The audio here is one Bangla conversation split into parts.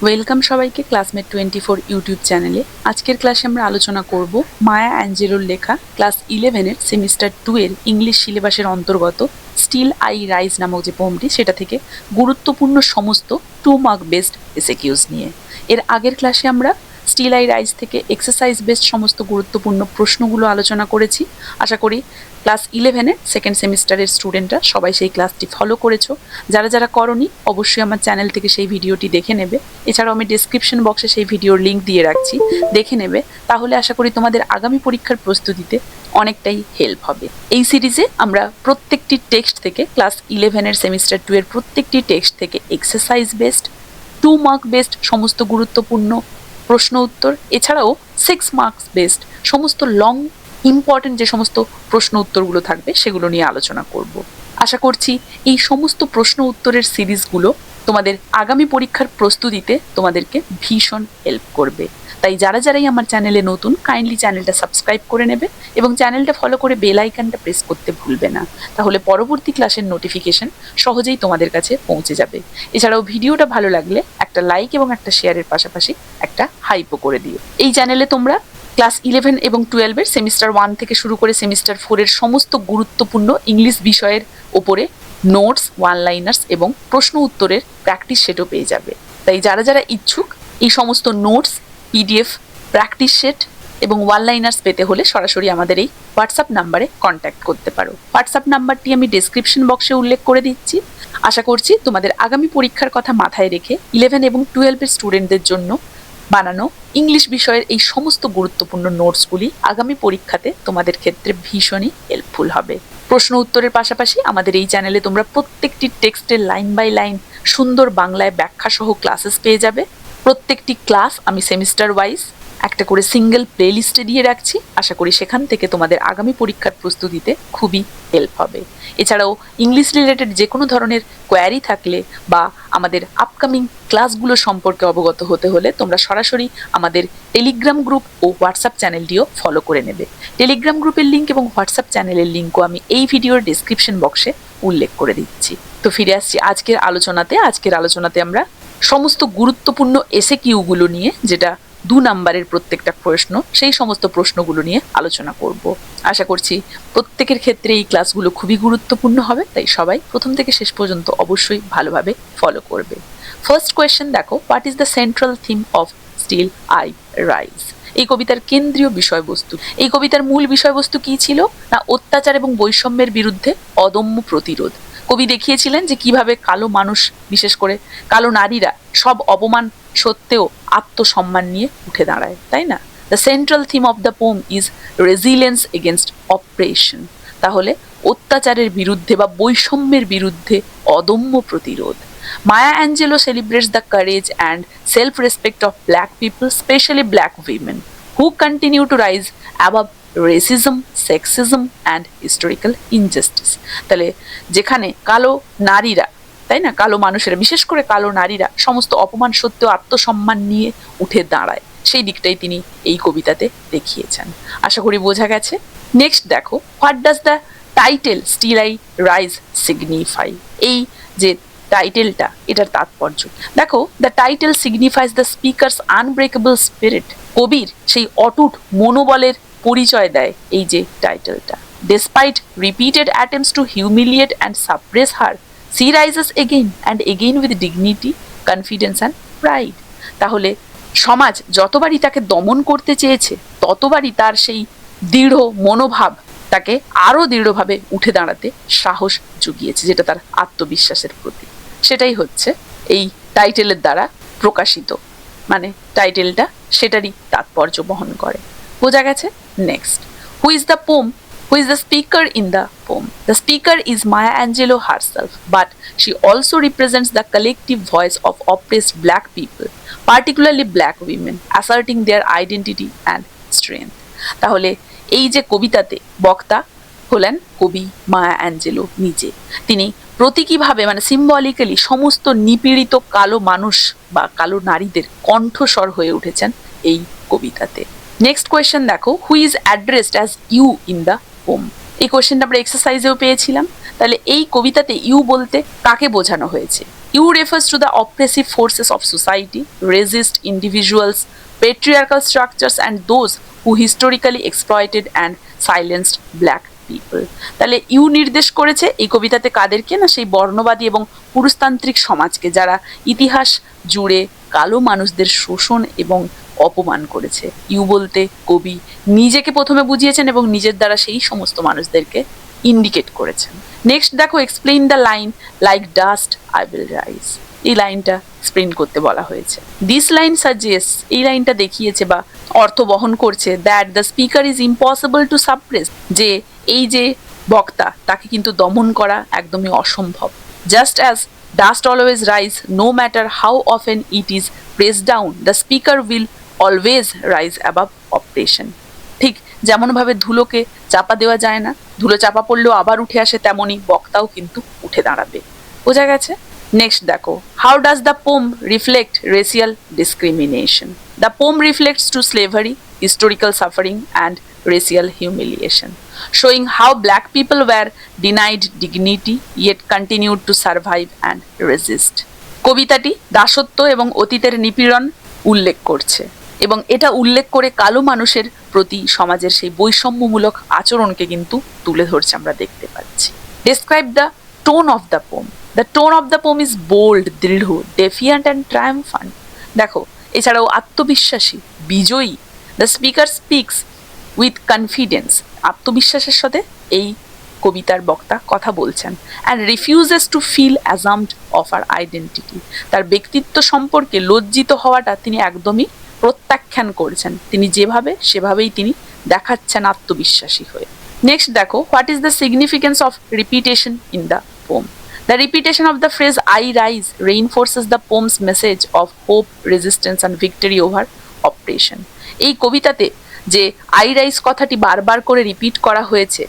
ওয়েলকাম সবাইকে ক্লাসমেট 24 ইউটিউব চ্যানেলে। আজকের ক্লাসে আমরা আলোচনা করব মায়া অ্যাঞ্জেলোর লেখা ক্লাস 11-এর সেমিস্টার 2 এর ইংলিশ সিলেবাসের অন্তর্গত স্টিল আই রাইজ নামক যে পোমটি, সেটা থেকে গুরুত্বপূর্ণ সমস্ত 2 মার্ক বেসড এসএকিউজ নিয়ে। এর আগের ক্লাসে আমরা স্টিল আই রাইজ থেকে এক্সারসাইজ বেসড সমস্ত গুরুত্বপূর্ণ প্রশ্নগুলো আলোচনা করেছি। আশা করি ক্লাস 11-এর সেকেন্ড সেমিস্টারের স্টুডেন্টরা সবাই সেই ক্লাসটি ফলো করেছো। যারা যারা করনি অবশ্যই আমার চ্যানেল থেকে সেই ভিডিওটি দেখে নেবে। এছাড়াও আমি ডেসক্রিপশন বক্সে সেই ভিডিওর লিঙ্ক দিয়ে রাখছি, দেখে নেবে। তাহলে আশা করি তোমাদের আগামী পরীক্ষার প্রস্তুতিতে অনেকটাই হেল্প হবে। এই সিরিজে আমরা প্রত্যেকটি টেক্সট থেকে ক্লাস 11-এর সেমিস্টার 2 এর প্রত্যেকটি টেক্সট থেকে এক্সারসাইজ বেসড 2 মার্ক বেসড সমস্ত গুরুত্বপূর্ণ প্রশ্ন উত্তর, এছাড়াও 6 মার্কস বেসড সমস্ত লং ইম্পর্টেন্ট যে সমস্ত প্রশ্ন উত্তরগুলো থাকবে সেগুলো নিয়ে আলোচনা করব। আশা করছি এই সমস্ত প্রশ্ন উত্তরের সিরিজগুলো তোমাদের আগামী পরীক্ষার প্রস্তুতিতে তোমাদেরকে ভীষণ হেল্প করবে। তাই যারা যারাই আমার চ্যানেলে নতুন, কাইন্ডলি চ্যানেলটা সাবস্ক্রাইব করে নেবে এবং চ্যানেলটা ফলো করে বেল আইকনটা প্রেস করতে ভুলবে না। তাহলে পরবর্তী ক্লাসের নোটিফিকেশন সহজেই তোমাদের কাছে পৌঁছে যাবে। এছাড়াও ভিডিওটা ভালো লাগলে একটা লাইক এবং একটা শেয়ারের পাশাপাশি একটা হাইপও করে দিও। এই চ্যানেলে তোমরা ক্লাস 11 এবং 12-এর সেমিস্টার 1 থেকে শুরু করে সেমিস্টার 4-এর সমস্ত গুরুত্বপূর্ণ ইংলিশ বিষয়ের ওপরে নোটস, ওয়ান লাইনার্স এবং প্রশ্ন উত্তরের প্র্যাকটিস সেটও পেয়ে যাবে। তাই যারা যারা ইচ্ছুক এই সমস্ত নোটস, পিডিএফ, প্র্যাকটিস সেট এবং ওয়ান লাইনার্স পেতে হলে সরাসরি আমাদের এই হোয়াটসঅ্যাপ নাম্বারে কন্ট্যাক্ট করতে পারো। হোয়াটসঅ্যাপ নাম্বারটি আমি ডেসক্রিপশন বক্সে উল্লেখ করে দিচ্ছি। আশা করছি তোমাদের আগামী পরীক্ষার কথা মাথায় রেখে 11 এবং 12-এর স্টুডেন্টদের জন্য বানানো ইংলিশ বিষয়ের এই সমস্ত গুরুত্বপূর্ণ নোটসগুলি আগামী পরীক্ষাতে তোমাদের ক্ষেত্রে ভীষণই হেল্পফুল হবে। প্রশ্ন উত্তরের পাশাপাশি আমাদের এই চ্যানেলে তোমরা প্রত্যেকটি টেক্সটের লাইন বাই লাইন সুন্দর বাংলায় ব্যাখ্যা সহ ক্লাসেস পেয়ে যাবে। প্রত্যেকটি ক্লাস আমি সেমিস্টার ওয়াইজ একটা করে সিঙ্গেল প্লেলিস্টে দিয়ে রাখছি। আশা করি সেখান থেকে তোমাদের আগামী পরীক্ষার প্রস্তুতিতে খুবই হেল্প হবে। এছাড়াও ইংলিশ রিলেটেড যে কোনো ধরনের কোয়ারি থাকলে বা আমাদের আপকামিং ক্লাসগুলো সম্পর্কে অবগত হতে হলে তোমরা সরাসরি আমাদের টেলিগ্রাম গ্রুপ ও হোয়াটসঅ্যাপ চ্যানেলটিও ফলো করে নেবে। টেলিগ্রাম গ্রুপের লিঙ্ক এবং হোয়াটসঅ্যাপ চ্যানেলের লিঙ্কও আমি এই ভিডিওর ডেসক্রিপশন বক্সে উল্লেখ করে দিচ্ছি। তো ফিরে আসছি আজকের আলোচনাতে আমরা সমস্ত গুরুত্বপূর্ণ এসএকিউগুলো নিয়ে, যেটা 2 নাম্বারের প্রত্যেকটা প্রশ্ন, সেই সমস্ত প্রশ্নগুলো নিয়ে আলোচনা করব। আশা করছি প্রত্যেকের ক্ষেত্রে এই ক্লাসগুলো খুবই গুরুত্বপূর্ণ হবে, তাই সবাই প্রথম থেকে শেষ পর্যন্ত অবশ্যই ভালোভাবে ফলো করবে। ফার্স্ট কোয়েশ্চেন দেখো, what is the central theme of still I rise? এই কবিতার কেন্দ্রীয় বিষয়বস্তু, এই কবিতার মূল বিষয়বস্তু কি ছিল না অত্যাচার এবং বৈষম্যের বিরুদ্ধে অদম্য প্রতিরোধ। কবি দেখিয়েছিলেন যে কিভাবে কালো মানুষ, বিশেষ করে কালো নারীরা সব অপমান সত্ত্বেও আত্মসম্মান নিয়ে উঠে দাঁড়ায়, তাই না? The central theme of the poem is resilience against oppression. তাহলে অত্যাচারের বিরুদ্ধে বা বৈষম্যের বিরুদ্ধে অদম্য প্রতিরোধ। Maya Angelou celebrates the courage and self-respect of black people, especially black women, who continue to rise above racism, sexism and historical injustice. তাহলে যেখানে কালো নারীরা, তাই না, কালো মানুষেরা, বিশেষ করে কালো নারীরা সমস্ত অপমান সত্ত্বেও আত্মসম্মান নিয়ে উঠে দাঁড়ায়, সেই দিকটাই তিনি এই কবিতাতে দেখিয়েছেন। আশা করি বোঝা গেছে। নেক্সট দেখো, what does the title still I rise signify? এই যে টাইটেলটা, এটার তাৎপর্য দেখো। The title signifies the speaker's unbreakable spirit. কবির সেই অটুট মনোবলের পরিচয় দেয় এই যে টাইটেলটা। Despite repeated attempts to humiliate and suppress her, she rises again and again with dignity, confidence and pride. তাহলে সমাজ যতবারই তাকে দমন করতে চেয়েছে ততবারই তার সেই দৃঢ় মনোভাব তাকে আরো দৃঢ়ভাবে উঠে দাঁড়াতে সাহস জুগিয়েছে, যেটা তার আত্মবিশ্বাসের প্রতীক। সেটাই হচ্ছে এই টাইটেলের দ্বারা প্রকাশিত, মানে টাইটেলটা সেটারই তাৎপর্য বহন করে। বোঝা গেছে? Next, who is the poem? Who is the speaker in the poem? The speaker is Maya Angelou herself, but she also represents the collective voice of oppressed black people, particularly black women, asserting their identity and strength. তাহলে এই যে কবিতাতে বক্তা হলেন কবি মায়া অ্যাঞ্জেলো নিজে। তিনি প্রতীকীভাবে, মানে সিম্বলিক্যালি, সমস্ত নিপীড়িত কালো মানুষ বা কালো নারীদের কণ্ঠস্বর হয়ে উঠেছেন এই কবিতাতে। নেক্সট কোয়েশ্চেন দেখো, who is addressed as you in the poem? এই কোয়েশ্চেনটা আমরা এক্সারসাইজেও পেয়েছিলাম। তাহলে এই কবিতাতে ইউ বলতে কাকে বোঝানো হয়েছে? You refers to the oppressive forces of society, resist individuals, patriarchal structures and those who historically exploited and silenced black people. তাহলে ইউ নির্দেশ করেছে এই কবিতাতে কাদেরকে, না সেই বর্ণবাদী এবং পুরুষতান্ত্রিক সমাজকে, যারা ইতিহাস জুড়ে কালো মানুষদের শোষণ এবং অপমান করেছে। ইউ বলতে কবি নিজেকে প্রথমে বুঝিয়েছেন এবং নিজের দ্বারা সেই সমস্ত মানুষদেরকে ইন্ডিকেট করেছেন। নেক্সট দেখো, explain the line like dust I will rise. এই লাইনটা এক্সপ্লেইন করতে বলা হয়েছে। দিস লাইন সাজেস্ট, এই লাইনটা দেখিয়েছে বা অর্থ বহন করছে that the speaker is impossible to suppress, যে এই যে বক্তা তাকে কিন্তু দমন করা একদমই অসম্ভব। Just as dust always rise no matter how often it is press down, the speaker will always rise above oppression. ঠিক যেমনভাবে ধুলোকে চাপা দেওয়া যায় না, ধুলো চাপা পড়লেও আবার উঠে আসে, তেমনই বক্তাও কিন্তু উঠে দাঁড়াবে। বোঝা গেছে? নেক্সট দেখো, how does the poem reflect racial discrimination? The poem reflects to slavery, historical suffering and racial humiliation, showing how black people were denied dignity yet continued to survive and resist. কবিতাটি দাসত্ব এবং অতীতের নিপীড়ন উল্লেখ করছে এবং এটা উল্লেখ করে কালো মানুষের প্রতি সমাজের সেই বৈষম্যমূলক আচরণকে কিন্তু তুলে ধরছে, আমরা দেখতে পাচ্ছি। Describe the tone of the poem. The tone of the poem is bold, দৃঢ়, defiant and triumphant. দেখো, এছাড়াও আত্মবিশ্বাসী, বিজয়ী। The speaker speaks with confidence, আত্মবিশ্বাসের সাথে এই কবিতার বক্তা কথা বলছেন। and refuses to feel ashamed of her identity, তার ব্যক্তিত্ব সম্পর্কে লজ্জিত হওয়াটা তিনি একদমই প্রত্যাখ্যান করেছেন। তিনি যেভাবে সেভাবেই তিনি দেখাচ্ছেন আত্মবিশ্বাসী হয়ে। নেক্সট দেখো, what is the significance of repetition in the poem? The repetition of the phrase I rise reinforces the poem's message of hope, resistance and victory over oppression. এই কবিতাতে যে আই রাইজ কথাটি বারবার করে রিপিট করা হয়েছে,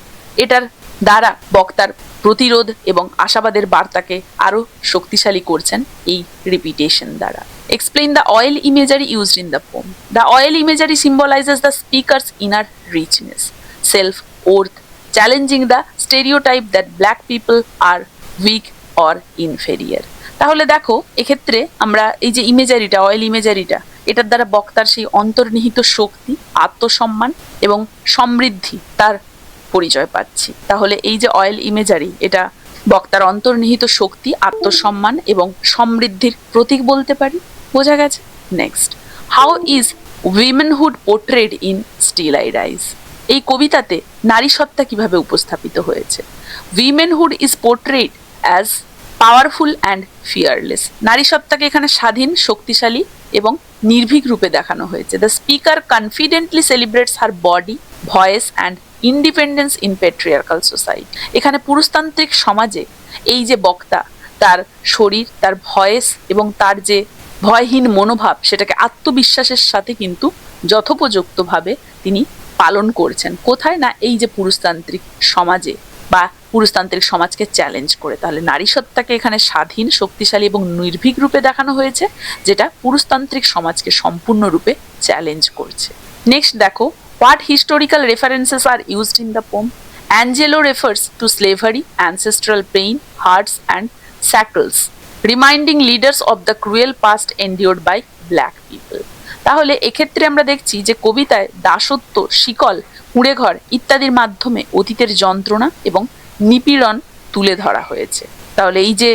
এটার দ্বারা বক্তার প্রতিরোধ এবং আশাবাদের বার্তাকে আরো শক্তিশালী করছেন এই রিপিটেশন দ্বারা। Explain the oil imagery used in the poem. The oil imagery symbolizes the speaker's inner richness, self-worth, challenging the stereotype that black people are weak or inferior. তাহলে দেখো, এক্ষেত্রে আমরা এই যে ইমেজারিটা, অয়েল ইমেজারিটা, এটার দ্বারা বক্তার সেই অন্তর্নিহিত শক্তি, আত্মসম্মান এবং সমৃদ্ধি তার পরিচয় পাচ্ছি। তাহলে এই যে অয়েল ইমেজারি, এটা বক্তার অন্তর্নিহিত শক্তি, আত্মসম্মান এবং সমৃদ্ধির প্রতীক বলতে পারি। বোঝা গেছে? Next, how is womanhood portrayed in still I rise? এই কবিতাতে নারী সত্তা কিভাবে উপস্থাপিত হয়েছে? Womanhood is portrayed as powerful and fearless. নারী সত্তাকে এখানে স্বাধীন, শক্তিশালী এবং নির্ভীক রূপে দেখানো হয়েছে। The speaker confidently celebrates her body, voice and independence in patriarchal society. এখানে পুরুষতান্ত্রিক সমাজে এই যে বক্তা তার শরীর, তার ভয়েস এবং তার যে ভয়হীন মনোভাব, সেটাকে আত্মবিশ্বাসের সাথে কিন্তু যথোপযুক্তভাবে তিনি পালন করছেন। কোথায়? না এই যে পুরুষতান্ত্রিক সমাজে বা পুরুষতান্ত্রিক সমাজকে চ্যালেঞ্জ করে। তাহলে নারী সত্তাকে এখানে স্বাধীন, শক্তিশালী এবং নির্ভীক রূপে দেখানো হয়েছে, যেটা পুরুষতান্ত্রিক সমাজকে সম্পূর্ণরূপে চ্যালেঞ্জ করছে। নেক্সট দেখো, what historical references are used in the poem? Angelo refers to slavery, ancestral pain, hearts and SAQs, reminding leaders of the cruel past endured by black people. তাহলে এক্ষেত্রে আমরা দেখছি যে কবিতায় দাসত্ব, শিকল, কুঁড়েঘর ইত্যাদির মাধ্যমে অতীতের যন্ত্রণা এবং নিপীড়ন তুলে ধরা হয়েছে। তাহলে এই যে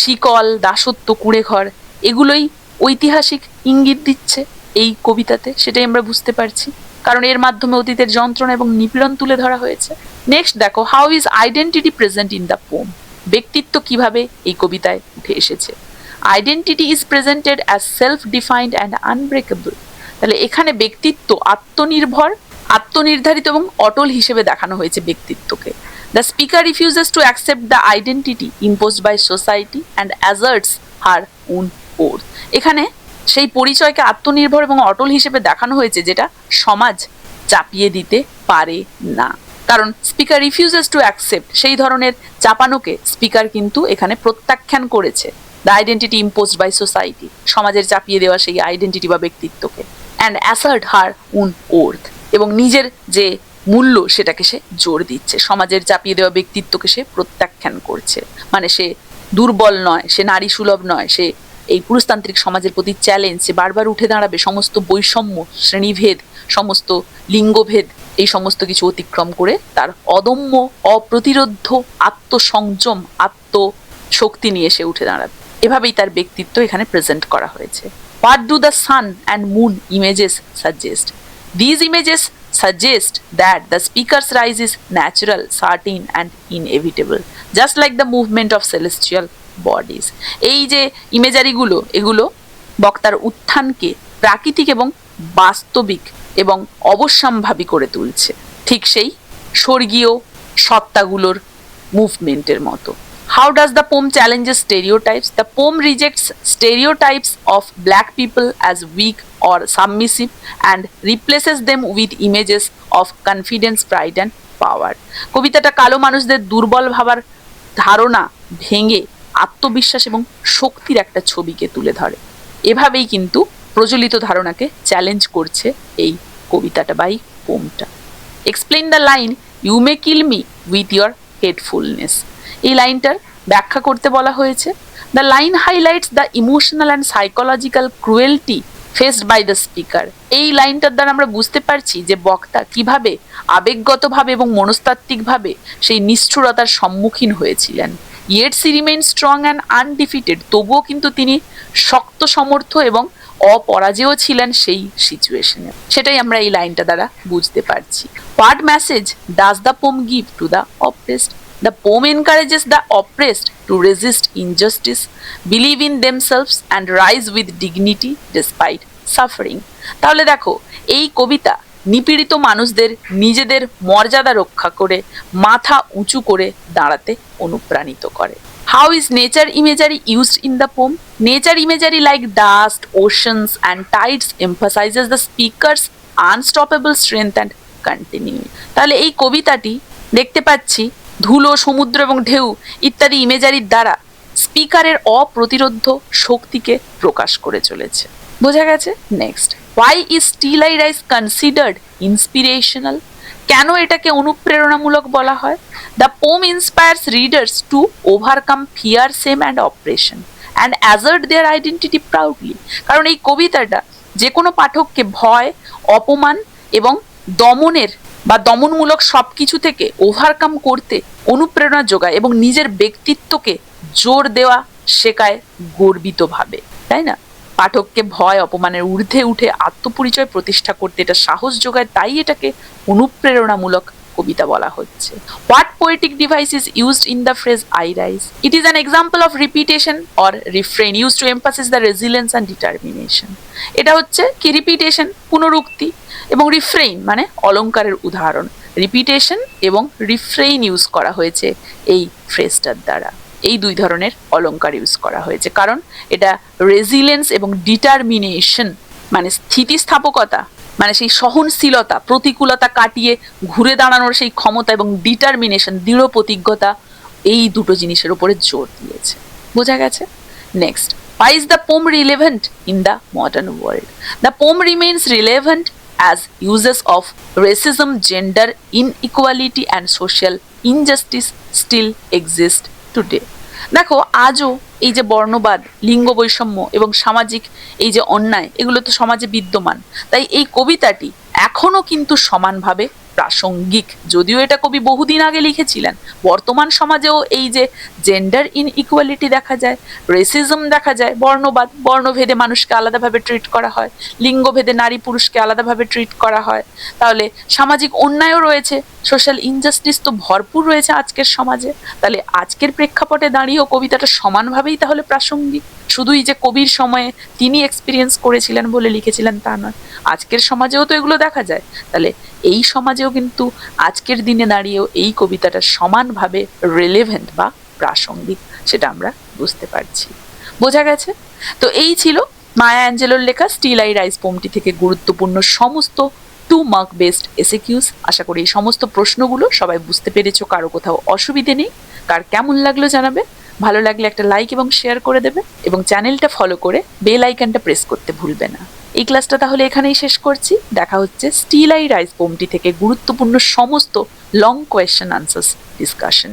শিকল, দাসত্ব, কুঁড়েঘর, এগুলোই ঐতিহাসিক ইঙ্গিত দিচ্ছে এই কবিতাতে, সেটাই আমরা বুঝতে পারছি, কারণ এর মাধ্যমে অতীতের যন্ত্রণা এবং নিপীড়ন তুলে ধরা হয়েছে। নেক্সট দেখো, how is identity present in the poem? ব্যক্তিত্ব কিভাবে এই কবিতায় উঠে এসেছে? Identity is presented as self defined and unbreakable. তাহলে এখানে ব্যক্তিত্ব আত্মনির্ভর, আত্মনির্ধারিত এবং অটল হিসেবে দেখানো হয়েছে ব্যক্তিত্বকে। The speaker refuses to accept the identity imposed by society and asserts her own worth. এখানে সেই পরিচয়কে আত্মনির্ভর এবং অটল হিসেবে দেখানো হয়েছে, যেটা সমাজ চাপিয়ে দিতে পারে না। কারণ স্পিকার রিফিউজেস টু অ্যাকসেপ্ট, সেই ধরনের চাপানোকে স্পিকার কিন্তু এখানে প্রত্যাখ্যান করেছে। The identity imposed by society, সমাজের চাপিয়ে দেওয়া সেই আইডেন্টিটি বা ব্যক্তিত্বকে। And assert her own worth, এবং নিজের যে মূল্য সেটাকে সে জোর দিচ্ছে। সমাজের চাপিয়ে দেওয়া ব্যক্তিত্বকে সে প্রত্যাখ্যান করছে, মানে সে দুর্বল নয়, সে নারী সুলভ নয়, সে এই পুরুষতান্ত্রিক সমাজের প্রতি চ্যালেঞ্জ, সে বারবার উঠে দাঁড়াবে, সমস্ত বৈষম্য, শ্রেণীভেদ, সমস্ত লিঙ্গভেদ, এই সমস্ত কিছু অতিক্রম করে তার অদম্য অপ্রতিরোধ্য আত্মসংযম আত্মশক্তি নিয়ে সে উঠে দাঁড়াবে। এভাবেই তার ব্যক্তিত্ব এখানে প্রেজেন্ট করা হয়েছে। What do the sun and moon images suggest? These images suggest that the speaker's rise is natural, certain and inevitable, just like the movement of celestial bodies. এই যে ইমেজারিগুলো, এগুলো বক্তার উত্থানকে প্রাকৃতিক এবং বাস্তবিক এবং অবশ্যম্ভাবী করে তুলছে, ঠিক সেই স্বর্গীয় সত্তাগুলোর মুভমেন্টের মতো। How does the poem challenges stereotypes? The poem rejects stereotypes of black people as weak or submissive and replaces them with images of confidence, pride and power. কবিতাটা কালো মানুষদের দুর্বল ভাবার ধারণা ভেঙে আত্মবিশ্বাস এবং শক্তির একটা ছবিকে তুলে ধরে। এভাবেই কিন্তু প্রচলিত ধারণাকে চ্যালেঞ্জ করছে এই কবিতাটা বা এই পোমটা। Explain the line you may kill me with your hatefulness. এই লাইনটার ব্যাখ্যা করতে বলা হয়েছে। The line highlights the emotional and psychological cruelty faced by the speaker. এই লাইনটার দ্বারা আমরা বুঝতে পারছি যে বক্তা কিভাবে আবেগগতভাবে এবং মনস্তাত্ত্বিকভাবে সেই নিষ্ঠুরতার সম্মুখীন হয়েছিলেন। Yet she remain strong and undefeated, তবুও কিন্তু তিনি শক্ত সমর্থ এবং অপরাজেয় ছিলেন সেই সিচুয়েশনে। সেটাই আমরা এই লাইনটা দ্বারা বুঝতে পারছি। What message does the poem give to the oppressed? The poem encourages the oppressed to resist injustice, believe in themselves and rise with dignity despite suffering. তাহলে দেখো, এই কবিতা নিপীড়িত মানুষদের নিজেদের মর্যাদা রক্ষা করে মাথা উঁচু করে দাঁড়াতে অনুপ্রাণিত করে। How is nature imagery used in the poem? Nature imagery like dust, oceans and tides emphasizes the speaker's unstoppable strength and continuity. তাহলে এই কবিতাটি দেখতে পাচ্ছি ধুলো, সমুদ্র এবং ঢেউ ইত্যাদি ইমেজারির দ্বারা স্পিকারের অপ্রতিরোধ্য শক্তিকে প্রকাশ করে চলেছে। বোঝা গেছে? Next, why is still I rise considered inspirational? কেন এটাকে অনুপ্রেরণামূলক বলা হয়? The poem inspires readers to overcome fear, shame and oppression and assert their identity proudly. কারণ এই কবিতাটা যে কোনো পাঠককে ভয়, অপমান এবং দমনের বা দমনমূলক সব কিছু থেকে ওভারকাম করতে অনুপ্রেরণা যোগায় এবং নিজের ব্যক্তিত্বকে জোর দেওয়া শেখায় গর্বিতভাবে, তাই না? পাঠককে ভয় অপমানের ঊর্ধ্বে উঠে আত্মপরিচয় প্রতিষ্ঠা করতে এটা সাহস যোগায়, তাই এটাকে অনুপ্রেরণামূলক কবিতা বলা হচ্ছে। What poetic device is used in the phrase I rise? It is an example of repetition or refrain use to emphasis the resilience and determination. এটা হচ্ছে কি? রিপিটেশন, পুনরুক্তি, এবং রিফ্রেইন মানে অলঙ্কারের উদাহরণ। রিপিটেশন এবং রিফ্রেইন ইউজ করা হয়েছে এই ফ্রেজটার দ্বারা। এই দুই ধরনের অলঙ্কার ইউজ করা হয়েছে, কারণ এটা রেজিলিয়েন্স এবং ডিটারমিনেশন মানে স্থিতিস্থাপকতা, মানে সেই সহনশীলতা, প্রতিকূলতা কাটিয়ে ঘুরে দাঁড়ানোর সেই ক্ষমতা, এবং ডিটারমিনেশন দৃঢ় প্রতিজ্ঞতা, এই দুটো জিনিসের উপরে জোর দিয়েছে। বোঝা গেছে? Next, why is the poem relevant in the modern world? The poem remains relevant as uses of racism, gender inequality and social injustice still exist today. দেখো, আজও এই যে বর্ণবাদ, লিঙ্গ বৈষম্য এবং সামাজিক এই যে অন্যায়, এগুলো তো সমাজে বিদ্যমান। তাই এই কবিতাটি এখনো কিন্তু সমানভাবে প্রাসঙ্গিক। যদিও এটা কবি বহুদিন আগে লিখেছিলেন, বর্তমান সমাজেও এই যে জেন্ডার ইনইকুয়ালিটি দেখা যায়, রেসিজম দেখা যায়, বর্ণবাদ, বর্ণভেদে মানুষকে আলাদাভাবে ট্রিট করা হয়, লিঙ্গভেদে নারী পুরুষকে আলাদাভাবে ট্রিট করা হয়, তাহলে সামাজিক অন্যায়ও রয়েছে, সোশ্যাল ইনজাস্টিস তো ভরপুর রয়েছে আজকের সমাজে। তাহলে আজকের প্রেক্ষাপটে দাঁড়িয়েও কবিতাটা সমানভাবেই তাহলে প্রাসঙ্গিক। শুধুই যে কবির সময়ে তিনি এক্সপিরিয়েন্স করেছিলেন বলে লিখেছিলেন তা নয়, আজকের সমাজেও তো এগুলো দেখা যায়। তাহলে এই সমাজেও কিন্তু আজকের দিনে দাঁড়িয়েও এই কবিতাটা সমানভাবে রিলেভেন্ট বা প্রাসঙ্গিক, সেটা আমরা বুঝতে পারছি। বোঝা গেছে? তো এই ছিল মায়া অ্যাঞ্জেলোর লেখা স্টিল আই রাইজ পোমটি থেকে গুরুত্বপূর্ণ সমস্ত 2 মার্ক বেসড SAQs। আশা করি এই সমস্ত প্রশ্নগুলো সবাই বুঝতে পেরেছো, কারো কোথাও অসুবিধে নেই। কার কেমন লাগলো জানাবে, ভালো লাগলে একটা লাইক এবং শেয়ার করে দেবে, এবং চ্যানেলটা ফলো করে বেল আইকনটা প্রেস করতে ভুলবে না। এই ক্লাসটা তাহলে এখানেই শেষ করছি। দেখা হচ্ছে স্টিল আই রাইজ পোমটি থেকে গুরুত্বপূর্ণ সমস্ত লং কোয়েশ্চেন আনসার্স ডিসকাশন।